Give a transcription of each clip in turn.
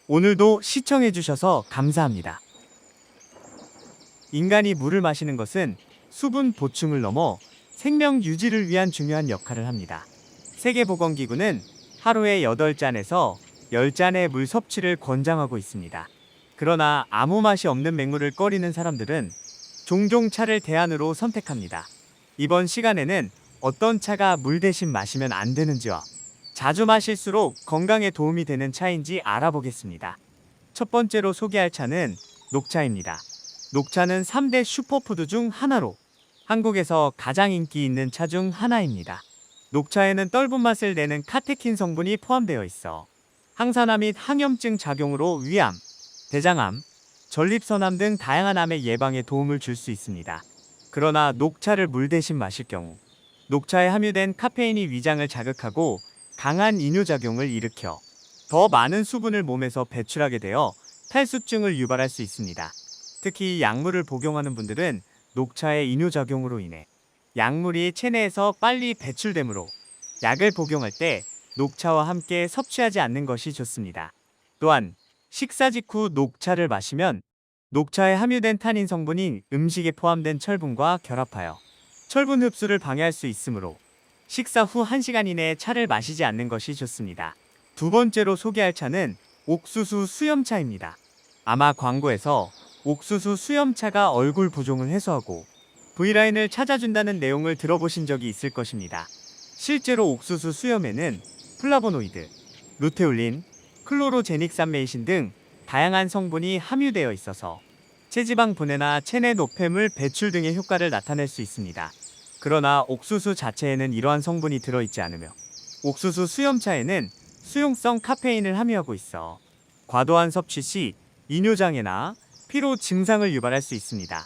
오늘도 시청해주셔서 감사합니다. 인간이 물을 마시는 것은 수분 보충을 넘어 생명 유지를 위한 중요한 역할을 합니다. 세계보건기구는 하루에 8잔에서 10잔의 물 섭취를 권장하고 있습니다. 그러나 아무 맛이 없는 맹물을 꺼리는 사람들은 종종 차를 대안으로 선택합니다. 이번 시간에는 어떤 차가 물 대신 마시면 안 되는지와 자주 마실수록 건강에 도움이 되는 차인지 알아보겠습니다. 첫 번째로 소개할 차는 녹차입니다. 녹차는 3대 슈퍼푸드 중 하나로 한국에서 가장 인기 있는 차 중 하나입니다. 녹차에는 떫은 맛을 내는 카테킨 성분이 포함되어 있어 항산화 및 항염증 작용으로 위암, 대장암, 전립선암 등 다양한 암의 예방에 도움을 줄 수 있습니다. 그러나 녹차를 물 대신 마실 경우 녹차에 함유된 카페인이 위장을 자극하고 강한 이뇨작용을 일으켜 더 많은 수분을 몸에서 배출하게 되어 탈수증을 유발할 수 있습니다. 특히 약물을 복용하는 분들은 녹차의 이뇨작용으로 인해 약물이 체내에서 빨리 배출되므로 약을 복용할 때 녹차와 함께 섭취하지 않는 것이 좋습니다. 또한 식사 직후 녹차를 마시면 녹차에 함유된 타닌 성분이 음식에 포함된 철분과 결합하여 철분 흡수를 방해할 수 있으므로 식사 후 1시간 이내에 차를 마시지 않는 것이 좋습니다. 두 번째로 소개할 차는 옥수수 수염차입니다. 아마 광고에서 옥수수 수염차가 얼굴 부종을 해소하고 V라인을 찾아준다는 내용을 들어보신 적이 있을 것입니다. 실제로 옥수수 수염에는 플라보노이드, 루테올린, 클로로제닉산메이신 등 다양한 성분이 함유되어 있어서 체지방 분해나 체내 노폐물 배출 등의 효과를 나타낼 수 있습니다. 그러나 옥수수 자체에는 이러한 성분이 들어있지 않으며 옥수수 수염차에는 수용성 카페인을 함유하고 있어 과도한 섭취 시 이뇨장애나 피로 증상을 유발할 수 있습니다.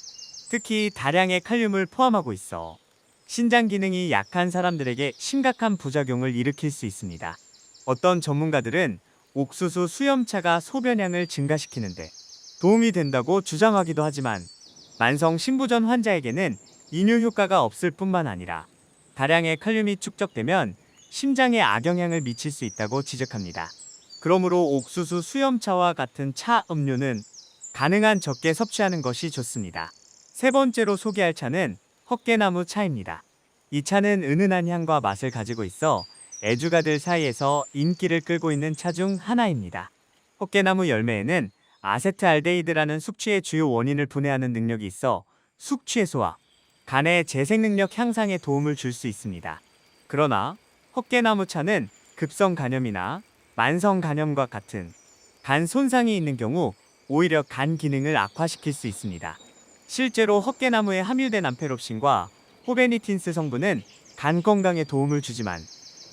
특히 다량의 칼륨을 포함하고 있어 신장 기능이 약한 사람들에게 심각한 부작용을 일으킬 수 있습니다. 어떤 전문가들은 옥수수 수염차가 소변량을 증가시키는데 도움이 된다고 주장하기도 하지만 만성 신부전 환자에게는 이뇨 효과가 없을 뿐만 아니라 다량의 칼륨이 축적되면 심장에 악영향을 미칠 수 있다고 지적합니다. 그러므로 옥수수 수염차와 같은 차 음료는 가능한 적게 섭취하는 것이 좋습니다. 세 번째로 소개할 차는 헛개나무 차입니다. 이 차는 은은한 향과 맛을 가지고 있어 애주가들 사이에서 인기를 끌고 있는 차 중 하나입니다. 헛개나무 열매에는 아세트알데히드라는 숙취의 주요 원인을 분해하는 능력이 있어 숙취 해소와 간의 재생 능력 향상에 도움을 줄 수 있습니다. 그러나 헛개나무 차는 급성 간염이나 만성 간염과 같은 간 손상이 있는 경우 오히려 간 기능을 악화시킬 수 있습니다. 실제로 헛개나무에 함유된 암페롭신과 호베니틴스 성분은 간 건강에 도움을 주지만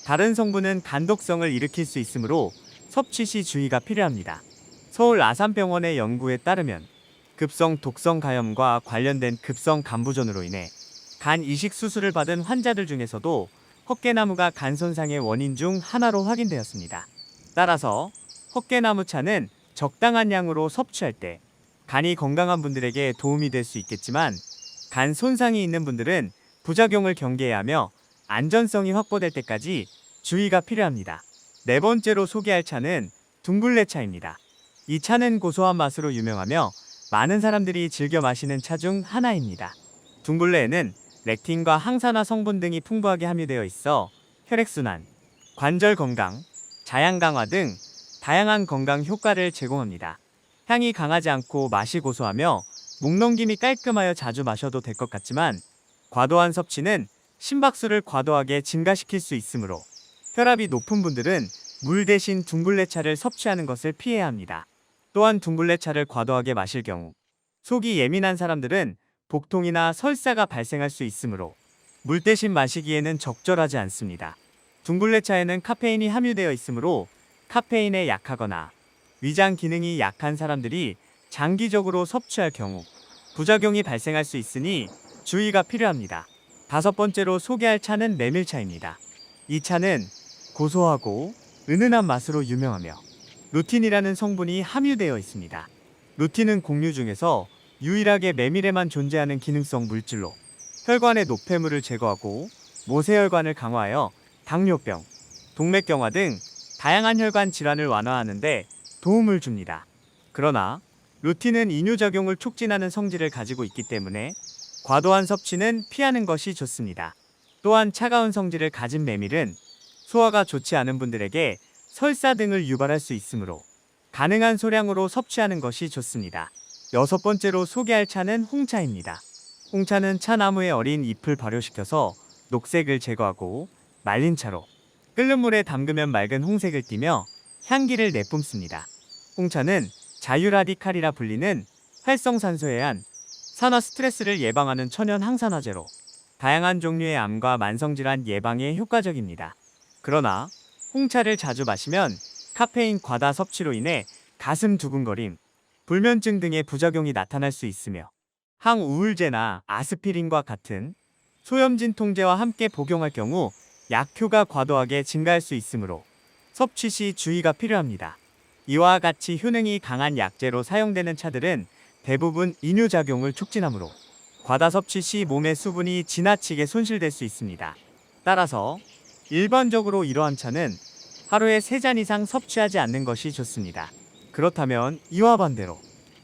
다른 성분은 간독성을 일으킬 수 있으므로 섭취 시 주의가 필요합니다. 서울 아산병원의 연구에 따르면 급성 독성 가염과 관련된 급성 간부전으로 인해 간 이식 수술을 받은 환자들 중에서도 헛개나무가 간 손상의 원인 중 하나로 확인되었습니다. 따라서 헛개나무 차는 적당한 양으로 섭취할 때 간이 건강한 분들에게 도움이 될 수 있겠지만 간 손상이 있는 분들은 부작용을 경계해야 하며 안전성이 확보될 때까지 주의가 필요합니다. 네 번째로 소개할 차는 둥글레차입니다. 이 차는 고소한 맛으로 유명하며 많은 사람들이 즐겨 마시는 차 중 하나입니다. 둥글레에는 렉틴과 항산화 성분 등이 풍부하게 함유되어 있어 혈액순환, 관절 건강, 자양 강화 등 다양한 건강 효과를 제공합니다. 향이 강하지 않고 맛이 고소하며 목넘김이 깔끔하여 자주 마셔도 될 것 같지만 과도한 섭취는 심박수를 과도하게 증가시킬 수 있으므로 혈압이 높은 분들은 물 대신 둥글레차를 섭취하는 것을 피해야 합니다. 또한 둥글레차를 과도하게 마실 경우 속이 예민한 사람들은 복통이나 설사가 발생할 수 있으므로 물 대신 마시기에는 적절하지 않습니다. 둥글레차에는 카페인이 함유되어 있으므로 카페인에 약하거나 위장 기능이 약한 사람들이 장기적으로 섭취할 경우 부작용이 발생할 수 있으니 주의가 필요합니다. 다섯 번째로 소개할 차는 메밀차입니다. 이 차는 고소하고 은은한 맛으로 유명하며 루틴이라는 성분이 함유되어 있습니다. 루틴은 곡류 중에서 유일하게 메밀에만 존재하는 기능성 물질로 혈관의 노폐물을 제거하고 모세혈관을 강화하여 당뇨병, 동맥경화 등 다양한 혈관 질환을 완화하는 데 도움을 줍니다. 그러나 루틴은 이뇨작용을 촉진하는 성질을 가지고 있기 때문에 과도한 섭취는 피하는 것이 좋습니다. 또한 차가운 성질을 가진 메밀은 소화가 좋지 않은 분들에게 설사 등을 유발할 수 있으므로 가능한 소량으로 섭취하는 것이 좋습니다. 여섯 번째로 소개할 차는 홍차입니다. 홍차는 차나무의 어린 잎을 발효시켜서 녹색을 제거하고 말린 차로 끓는 물에 담그면 맑은 홍색을 띠며 향기를 내뿜습니다. 홍차는 자유라디칼이라 불리는 활성산소에 한 산화 스트레스를 예방하는 천연 항산화제로 다양한 종류의 암과 만성질환 예방에 효과적입니다. 그러나 홍차를 자주 마시면 카페인 과다 섭취로 인해 가슴 두근거림, 불면증 등의 부작용이 나타날 수 있으며 항우울제나 아스피린과 같은 소염진 통제와 함께 복용할 경우 약효가 과도하게 증가할 수 있으므로 섭취 시 주의가 필요합니다. 이와 같이 효능이 강한 약재로 사용되는 차들은 대부분 이뇨작용을 촉진하므로 과다 섭취 시 몸의 수분이 지나치게 손실될 수 있습니다. 따라서 일반적으로 이러한 차는 하루에 3잔 이상 섭취하지 않는 것이 좋습니다. 그렇다면 이와 반대로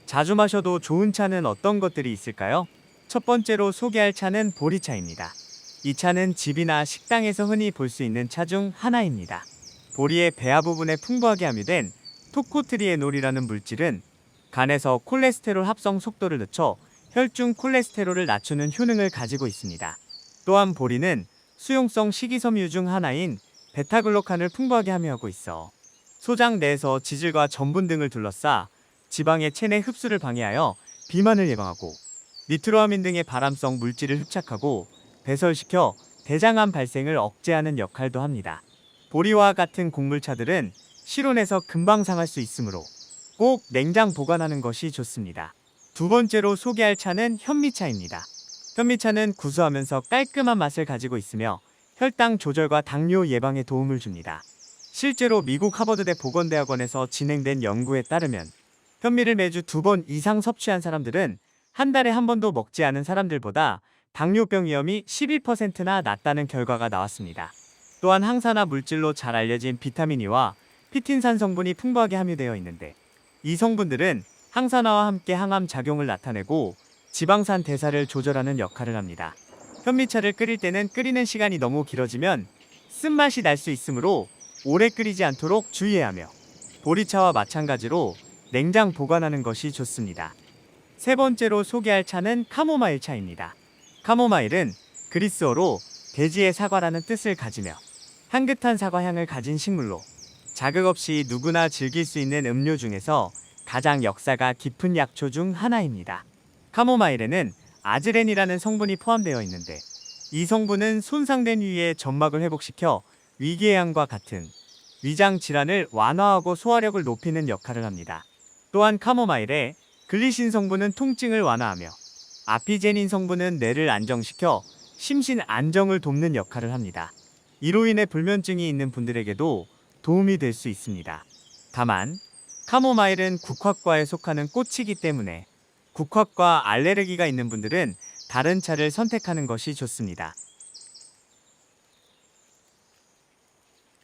자주 마셔도 좋은 차는 어떤 것들이 있을까요? 첫 번째로 소개할 차는 보리차입니다. 이 차는 집이나 식당에서 흔히 볼 수 있는 차 중 하나입니다. 보리의 배아 부분에 풍부하게 함유된 토코트리에놀이라는 물질은 간에서 콜레스테롤 합성 속도를 늦춰 혈중 콜레스테롤을 낮추는 효능을 가지고 있습니다. 또한 보리는 수용성 식이섬유 중 하나인 베타글루칸을 풍부하게 함유하고 있어 소장 내에서 지질과 전분 등을 둘러싸 지방의 체내 흡수를 방해하여 비만을 예방하고 니트로아민 등의 발암성 물질을 흡착하고 배설시켜 대장암 발생을 억제하는 역할도 합니다. 보리와 같은 곡물차들은 실온에서 금방 상할 수 있으므로 꼭 냉장 보관하는 것이 좋습니다. 두 번째로 소개할 차는 현미차입니다. 현미차는 구수하면서 깔끔한 맛을 가지고 있으며 혈당 조절과 당뇨 예방에 도움을 줍니다. 실제로 미국 하버드대 보건대학원에서 진행된 연구에 따르면 현미를 매주 2번 이상 섭취한 사람들은 한 달에 한 번도 먹지 않은 사람들보다 당뇨병 위험이 12%나 낮다는 결과가 나왔습니다. 또한 항산화 물질로 잘 알려진 비타민 E와 피틴산 성분이 풍부하게 함유되어 있는데 이 성분들은 항산화와 함께 항암 작용을 나타내고 지방산 대사를 조절하는 역할을 합니다. 현미차를 끓일 때는 끓이는 시간이 너무 길어지면 쓴맛이 날 수 있으므로 오래 끓이지 않도록 주의해야 하며 보리차와 마찬가지로 냉장 보관하는 것이 좋습니다. 세 번째로 소개할 차는 카모마일 차입니다. 카모마일은 그리스어로 대지의 사과라는 뜻을 가지며 향긋한 사과향을 가진 식물로 자극 없이 누구나 즐길 수 있는 음료 중에서 가장 역사가 깊은 약초 중 하나입니다. 카모마일에는 아즈렌이라는 성분이 포함되어 있는데 이 성분은 손상된 위의 점막을 회복시켜 위궤양과 같은 위장 질환을 완화하고 소화력을 높이는 역할을 합니다. 또한 카모마일의 글리신 성분은 통증을 완화하며 아피제닌 성분은 뇌를 안정시켜 심신 안정을 돕는 역할을 합니다. 이로 인해 불면증이 있는 분들에게도 도움이 될 수 있습니다. 다만 카모마일은 국화과에 속하는 꽃이기 때문에 국화과 알레르기가 있는 분들은 다른 차를 선택하는 것이 좋습니다.